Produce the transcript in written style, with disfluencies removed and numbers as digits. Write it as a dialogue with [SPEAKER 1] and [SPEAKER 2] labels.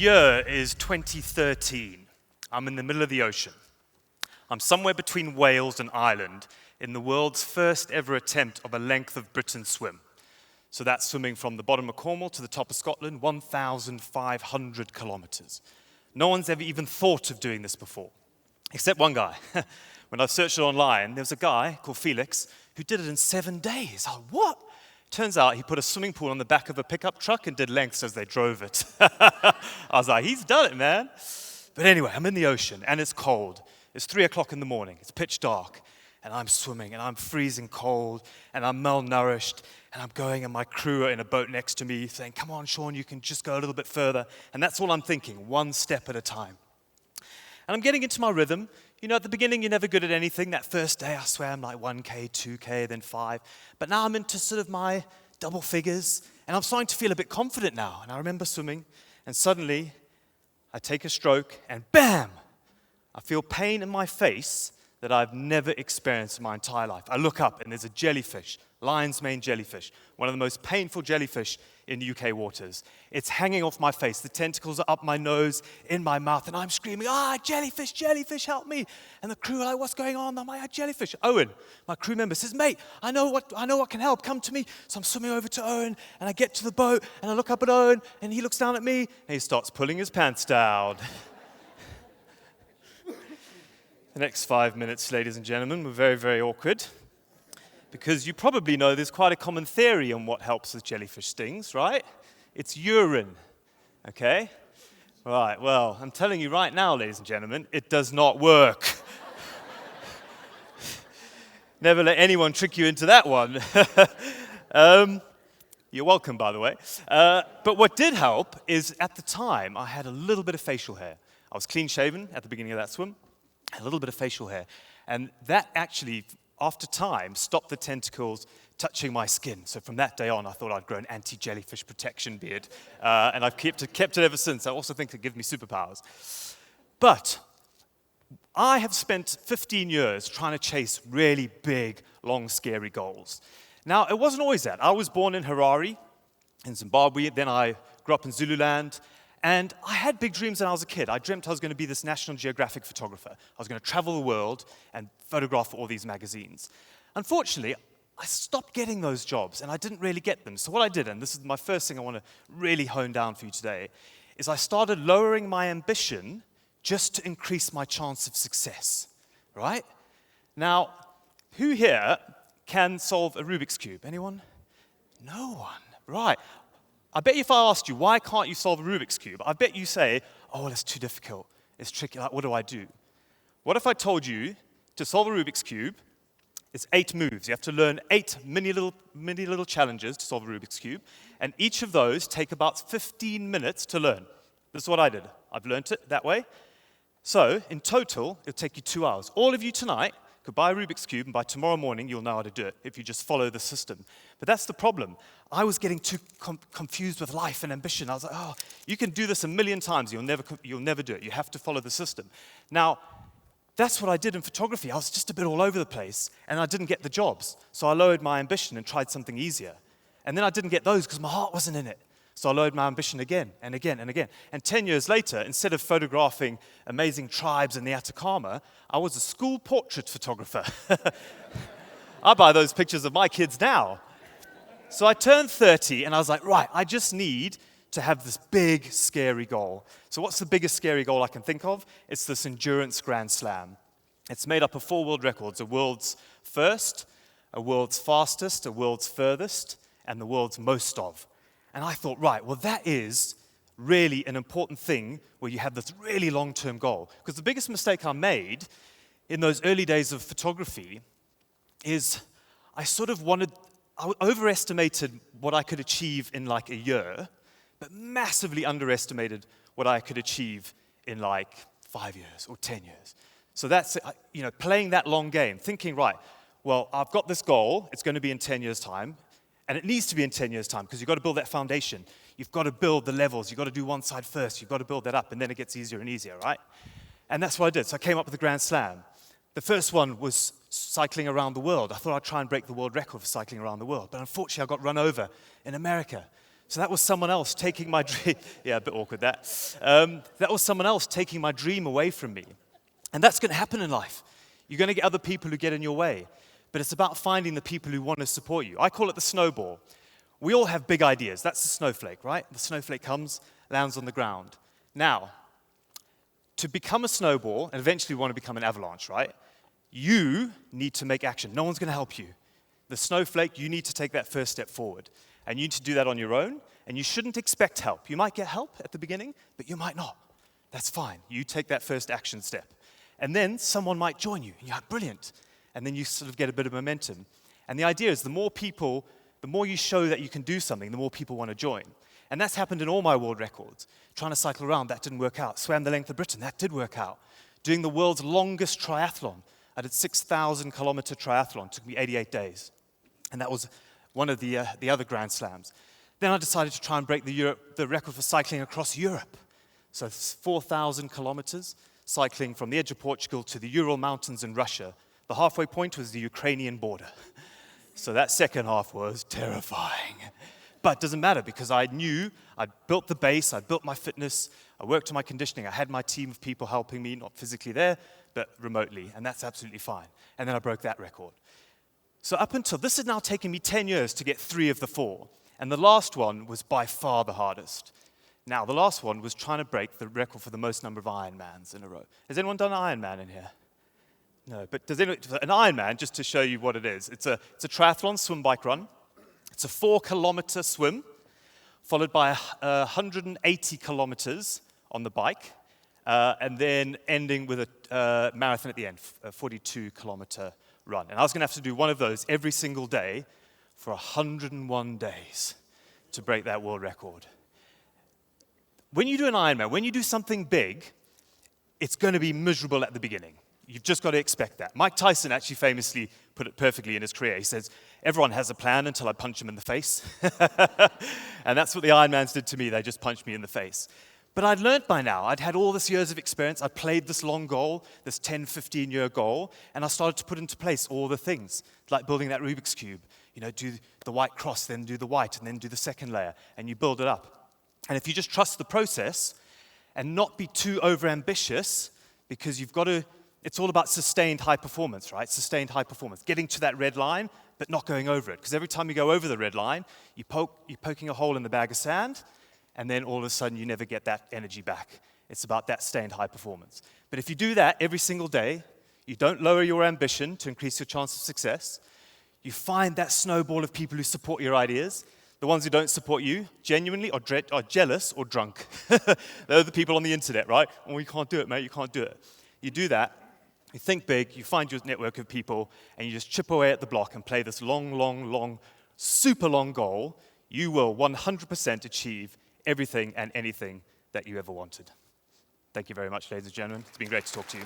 [SPEAKER 1] year is 2013. I'm in the middle of the ocean. I'm somewhere between Wales and Ireland in the world's first ever attempt of a length of Britain swim. So that's swimming from the bottom of Cornwall to the top of Scotland, 1,500 kilometers. No one's ever even thought of doing this before, except one guy. When I searched it online, there was a guy called Felix who did it in 7 days. I was like, what? Turns out he put a swimming pool on the back of a pickup truck and did lengths as they drove it. I was like, he's done it, man. But anyway, I'm in the ocean and it's cold. It's 3 o'clock in the morning. It's pitch dark. And I'm swimming and I'm freezing cold and I'm malnourished and I'm going and my crew are in a boat next to me saying, come on, Sean, you can just go a little bit further. And that's all I'm thinking, one step at a time. And I'm getting into my rhythm. You know, at the beginning, you're never good at anything. That first day, I swam like 1K, 2K, then 5. But now I'm into sort of my double figures, and I'm starting to feel a bit confident now. And I remember swimming, and suddenly, I take a stroke, and bam! I feel pain in my face that I've never experienced in my entire life. I look up, and there's a jellyfish, lion's mane jellyfish, one of the most painful jellyfish in UK waters. It's hanging off my face. The tentacles are up my nose, in my mouth, and I'm screaming, jellyfish, jellyfish, help me. And the crew are like, what's going on? I'm like, jellyfish. Owen, my crew member, says, mate, I know what can help. Come to me. So I'm swimming over to Owen, and I get to the boat, and I look up at Owen, and he looks down at me, and he starts pulling his pants down. The next 5 minutes, ladies and gentlemen, were very, very awkward. Because you probably know there's quite a common theory on what helps with jellyfish stings, right? It's urine, okay? Right, well, I'm telling you right now, ladies and gentlemen, it does not work. Never let anyone trick you into that one. You're welcome, by the way. But what did help is, at the time, I had a little bit of facial hair. I was clean-shaven at the beginning of that swim, a little bit of facial hair. And that actually, after time, stopped the tentacles touching my skin. So from that day on, I thought I'd grow an anti-jellyfish protection beard. And I've kept it ever since. I also think it gives me superpowers. But I have spent 15 years trying to chase really big, long, scary goals. Now, it wasn't always that. I was born in Harare, in Zimbabwe. Then I grew up in Zululand. And I had big dreams when I was a kid. I dreamt I was going to be this National Geographic photographer. I was going to travel the world and photograph for all these magazines. Unfortunately, I stopped getting those jobs, and I didn't really get them. So what I did, and this is my first thing I want to really hone down for you today, is I started lowering my ambition just to increase my chance of success, right? Now, who here can solve a Rubik's Cube? Anyone? No one. Right. I bet if I asked you, why can't you solve a Rubik's Cube? I bet you say, oh, it's too difficult. It's tricky. Like, what do I do? What if I told you to solve a Rubik's Cube, it's 8 moves. You have to learn 8 mini little challenges to solve a Rubik's Cube, and each of those take about 15 minutes to learn. This is what I did. I've learned it that way. So, in total, it'll take you 2 hours. All of you tonight could buy a Rubik's Cube, and by tomorrow morning, you'll know how to do it if you just follow the system. But that's the problem. I was getting too confused with life and ambition. I was like, oh, you can do this a million times. You'll never do it. You have to follow the system. Now, that's what I did in photography. I was just a bit all over the place, and I didn't get the jobs. So I lowered my ambition and tried something easier. And then I didn't get those because my heart wasn't in it. So I lowered my ambition again and again and again. And 10 years later, instead of photographing amazing tribes in the Atacama, I was a school portrait photographer. I buy those pictures of my kids now. So I turned 30, and I was like, right, I just need to have this big, scary goal. So what's the biggest scary goal I can think of? It's this endurance Grand Slam. It's made up of 4 world records: a world's first, a world's fastest, a world's furthest, and the world's most of. And I thought, right, well, that is really an important thing where you have this really long-term goal. Because the biggest mistake I made in those early days of photography is I overestimated what I could achieve in like a year, but massively underestimated what I could achieve in like 5 years or 10 years. So that's, playing that long game, thinking, right, well, I've got this goal, it's going to be in 10 years' time, and it needs to be in 10 years' time because you've got to build that foundation. You've got to build the levels. You've got to do one side first. You've got to build that up, and then it gets easier and easier, right? And that's what I did. So I came up with the Grand Slam. The first one was cycling around the world. I thought I'd try and break the world record for cycling around the world, but unfortunately I got run over in America. So that was someone else taking my dream. Yeah, a bit awkward that. That was someone else taking my dream away from me. And that's going to happen in life. You're going to get other people who get in your way. But it's about finding the people who want to support you. I call it the snowball. We all have big ideas. That's the snowflake, right? The snowflake comes, lands on the ground. Now, to become a snowball, and eventually want to become an avalanche, right? You need to make action. No one's going to help you. The snowflake, you need to take that first step forward. And you need to do that on your own, and you shouldn't expect help. You might get help at the beginning, but you might not. That's fine. You take that first action step. And then someone might join you, and you're like, brilliant. And then you sort of get a bit of momentum. And the idea is the more people, the more you show that you can do something, the more people want to join. And that's happened in all my world records. Trying to cycle around, that didn't work out. Swam the length of Britain, that did work out. Doing the world's longest triathlon. I did 6,000-kilometer triathlon. It took me 88 days. And that was one of the other Grand Slams. Then I decided to try and break the record for cycling across Europe. So 4,000 kilometers, cycling from the edge of Portugal to the Ural Mountains in Russia. The halfway point was the Ukrainian border. So that second half was terrifying. But it doesn't matter because I knew I'd built the base, I'd built my fitness, I worked on my conditioning, I had my team of people helping me, not physically there, but remotely, and that's absolutely fine. And then I broke that record. So up until, this has now taken me 10 years to get 3 of the 4. And the last one was by far the hardest. Now, the last one was trying to break the record for the most number of Ironmans in a row. Has anyone done an Ironman in here? No, but does anyone, an Ironman, just to show you what it is, it's a triathlon, swim, bike, run. It's a 4-kilometer swim, followed by 180 kilometers on the bike, and then ending with a marathon at the end, a 42-kilometer run. And I was going to have to do one of those every single day for 101 days to break that world record. When you do an Ironman, when you do something big, it's going to be miserable at the beginning. You've just got to expect that. Mike Tyson actually famously put it perfectly in his career. He says, everyone has a plan until I punch him in the face. And that's what the Ironmans did to me. They just punched me in the face. But I'd learned by now. I'd had all this years of experience. I'd played this long goal, this 10, 15-year goal, and I started to put into place all the things, like building that Rubik's Cube. You know, do the white cross, then do the white, and then do the second layer, and you build it up. And if you just trust the process and not be too overambitious, because you've got to, it's all about sustained high performance, right? Sustained high performance. Getting to that red line, but not going over it. Because every time you go over the red line, you're poking a hole in the bag of sand, and then all of a sudden you never get that energy back. It's about that sustained high performance. But if you do that every single day, you don't lower your ambition to increase your chance of success, you find that snowball of people who support your ideas. The ones who don't support you genuinely are jealous or drunk. They're the people on the internet, right? Oh, you can't do it, mate, you can't do it. You do that, you think big, you find your network of people, and you just chip away at the block and play this long, super long goal. You will 100% achieve everything and anything that you ever wanted. Thank you very much, ladies and gentlemen. It's been great to talk to you.